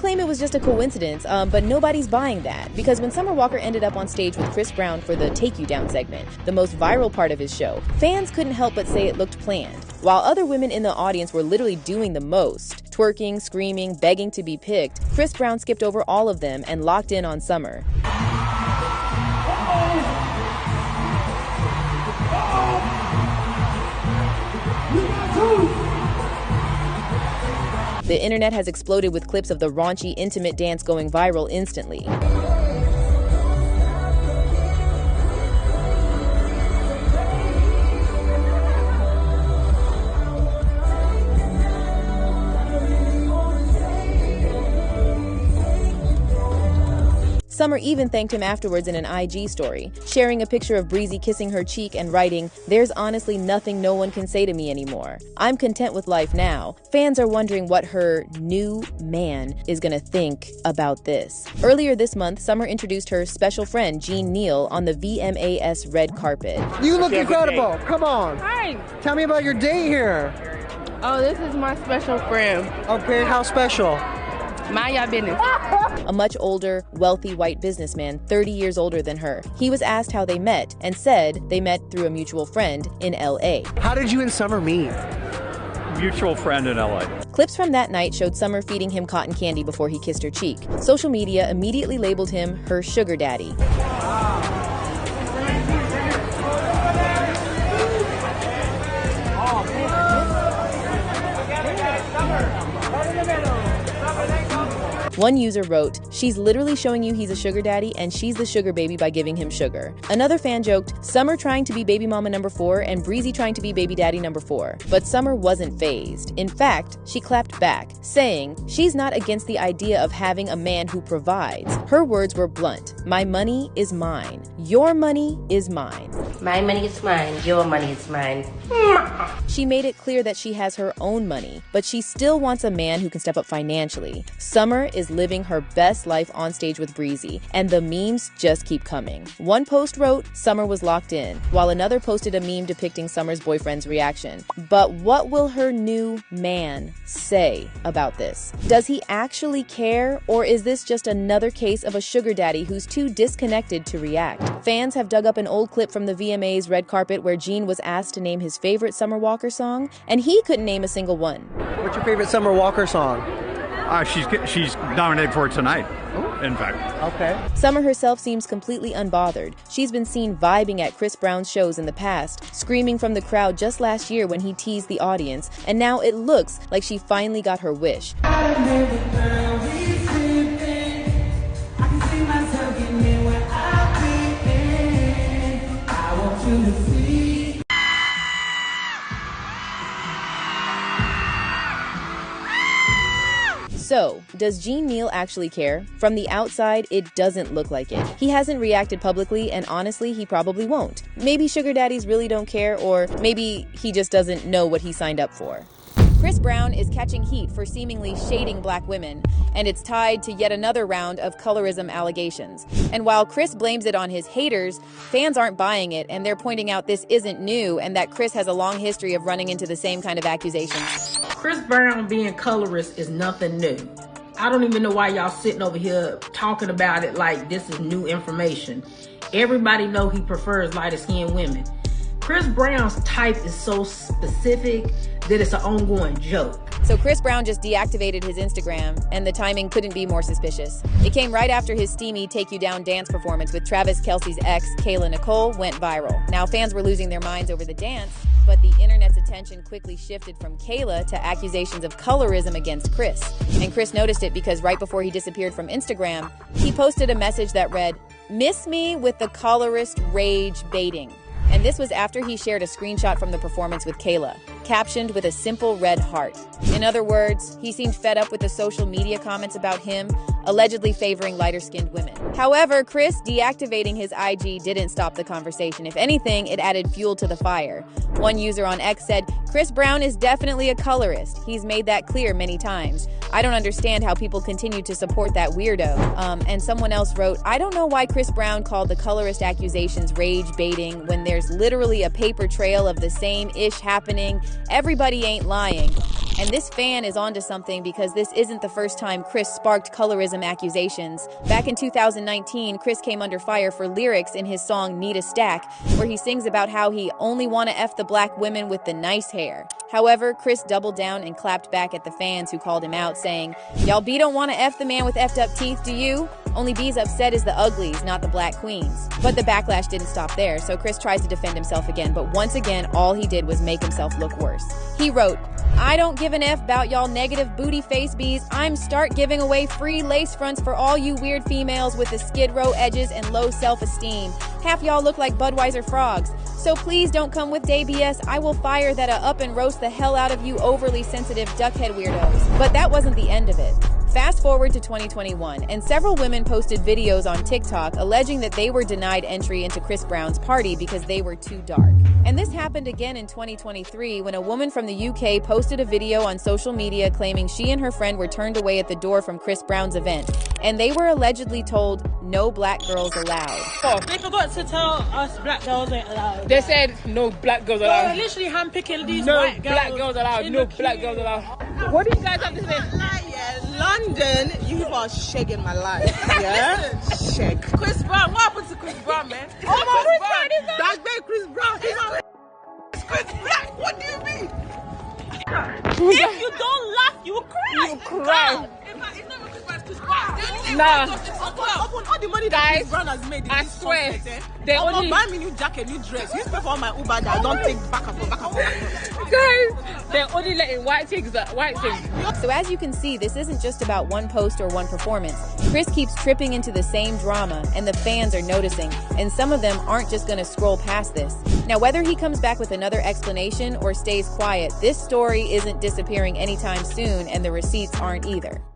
claim it was just a coincidence, but nobody's buying that, because when Summer Walker ended up on stage with Chris Brown for the Take You Down segment, the most viral part of his show, fans couldn't help but say it looked planned. While other women in the audience were literally doing the most, twerking, screaming, begging to be picked, Chris Brown skipped over all of them and locked in on Summer. The internet has exploded with clips of the raunchy, intimate dance going viral instantly. Summer even thanked him afterwards in an IG story, sharing a picture of Breezy kissing her cheek and writing, "There's honestly nothing no one can say to me anymore. I'm content with life now." Fans are wondering what her new man is gonna think about this. Earlier this month, Summer introduced her special friend, Jean Neal, on the VMAs red carpet. You look incredible. Come on. Hi. Tell me about your date here. Oh, this is my special friend. Okay, how special? Mind your business. A much older, wealthy white businessman, 30 years older than her. He was asked how they met and said they met through a mutual friend in LA. How did you and Summer meet? Mutual friend in LA. Clips from that night showed Summer feeding him cotton candy before he kissed her cheek. Social media immediately labeled him her sugar daddy. One user wrote, "She's literally showing you he's a sugar daddy and she's the sugar baby by giving him sugar." Another fan joked, "Summer trying to be baby mama number 4 and Breezy trying to be baby daddy number 4. But Summer wasn't fazed. In fact, she clapped back, saying she's not against the idea of having a man who provides. Her words were blunt. "My money is mine. Your money is mine. My money is mine. Your money is mine." She made it clear that she has her own money, but she still wants a man who can step up financially. Summer is living her best life on stage with Breezy, and the memes just keep coming. One post wrote, "Summer was locked in," while another posted a meme depicting Summer's boyfriend's reaction. But what will her new man say about this? Does he actually care, or is this just another case of a sugar daddy who's too disconnected to react? Fans have dug up an old clip from the VMAs red carpet where Gene was asked to name his favorite Summer Walker song, and he couldn't name a single one. What's your favorite Summer Walker song? She's nominated for it tonight, in fact. Okay. Summer herself seems completely unbothered. She's been seen vibing at Chris Brown's shows in the past, screaming from the crowd just last year when he teased the audience, and now it looks like she finally got her wish. So, does Gene Neal actually care? From the outside, it doesn't look like it. He hasn't reacted publicly, and honestly, he probably won't. Maybe sugar daddies really don't care, or maybe he just doesn't know what he signed up for. Chris Brown is catching heat for seemingly shading black women, and it's tied to yet another round of colorism allegations. And while Chris blames it on his haters, fans aren't buying it, and they're pointing out this isn't new and that Chris has a long history of running into the same kind of accusations. Chris Brown being colorist is nothing new. I don't even know why y'all sitting over here talking about it like this is new information. Everybody know he prefers lighter skinned women. Chris Brown's type is so specific that it's an ongoing joke. So Chris Brown just deactivated his Instagram, and the timing couldn't be more suspicious. It came right after his steamy Take You Down dance performance with Travis Kelce's ex, Kayla Nicole, went viral. Now fans were losing their minds over the dance, but the internet's attention quickly shifted from Kayla to accusations of colorism against Chris. And Chris noticed it because right before he disappeared from Instagram, he posted a message that read, "Miss me with the colorist rage baiting." And this was after he shared a screenshot from the performance with Kayla, captioned with a simple red heart. In other words, he seemed fed up with the social media comments about him, allegedly favoring lighter-skinned women. However, Chris deactivating his IG didn't stop the conversation. If anything, it added fuel to the fire. One user on X said, "Chris Brown is definitely a colorist. He's made that clear many times. I don't understand how people continue to support that weirdo." And someone else wrote, "I don't know why Chris Brown called the colorist accusations rage baiting when there's literally a paper trail of the same ish happening. Everybody ain't lying." And this fan is onto something because this isn't the first time Chris sparked colorism accusations. Back in 2019, Chris came under fire for lyrics in his song Need a Stack, where he sings about how he only want to F the black women with the nice hair. However, Chris doubled down and clapped back at the fans who called him out, saying, "Y'all B don't want to F the man with effed up teeth, do you? Only B's upset is the uglies, not the black queens." But the backlash didn't stop there, so Chris tries to defend himself again, but once again, all he did was make himself look worse. He wrote, "I don't give an F about y'all negative booty face bees. I'm start giving away free lace fronts for all you weird females with the skid row edges and low self-esteem. Half y'all look like Budweiser frogs. So please don't come with day BS. I will fire that up and roast the hell out of you overly sensitive duckhead weirdos." But that wasn't the end of it. Fast forward to 2021, and several women posted videos on TikTok alleging that they were denied entry into Chris Brown's party because they were too dark. And this happened again in 2023 when a woman from the UK posted a video on social media claiming she and her friend were turned away at the door from Chris Brown's event, and they were allegedly told, "No black girls allowed." They forgot to tell us black girls ain't allowed. They said no black girls allowed. They're literally handpicking these No white girls. black girls allowed. No black girls allowed. What do you guys have to say? London, you are shagging my life. Yeah? Shag. Chris Brown, what happened to Chris Brown, man? Oh my Chris Brown! That's big Chris Brown. He's not Chris Brown. What do you mean? If you don't laugh, you will cry. You cry. It's not even Chris Brown, it's Chris Brown. Nah. Upon all the money that Guys, Chris Brown has made in I this swear, concert, they I'm only- buy me new jacket, new dress. You pay for all my Uber that I don't take back and forth. Guys, they're only letting white things. So as you can see, this isn't just about one post or one performance. Chris keeps tripping into the same drama, and the fans are noticing, and some of them aren't just going to scroll past this. Now, whether he comes back with another explanation or stays quiet, this story isn't disappearing anytime soon, and the receipts aren't either.